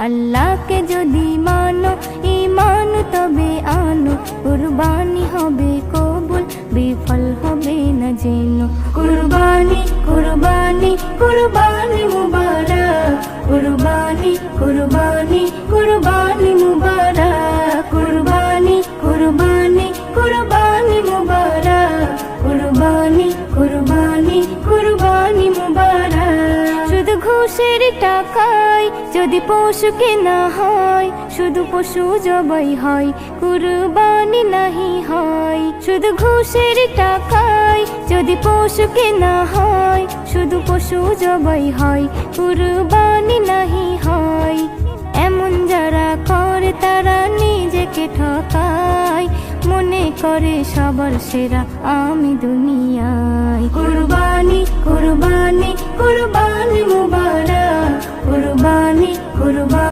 আল্লাহকে যদি মানো ঈমান তবে আনো, কুরবানি হবে কবুল বিফল হবে না যেন। কুরবানি কুরবানি কুরবানি মুবারক, কুরবানি কুরবানি কুরবানি মুবারক, কুরবানি কুরবানি কুরবানি মুবারক, কুরবানি কুরবানি কুরবানি মুবারক। শুধু ঘুষের টাকায় যদি পশু কেনা হয়, শুধু পশু জবাই হয়, কুরবানি নাহি হয়। শুধু ঘুষের টাকায় যদি পশু কেনা হয়, শুধু পশু জবাই হয়, কুরবানি নাহি হয়। এমন যারা করে তারা নিজেকে ঠকায়, মনে করে সবার সেরা আমি দুনিয়ায়। কুরবানি কুরবানি কুরবানি মুবারক, কুরবানি কুরবানি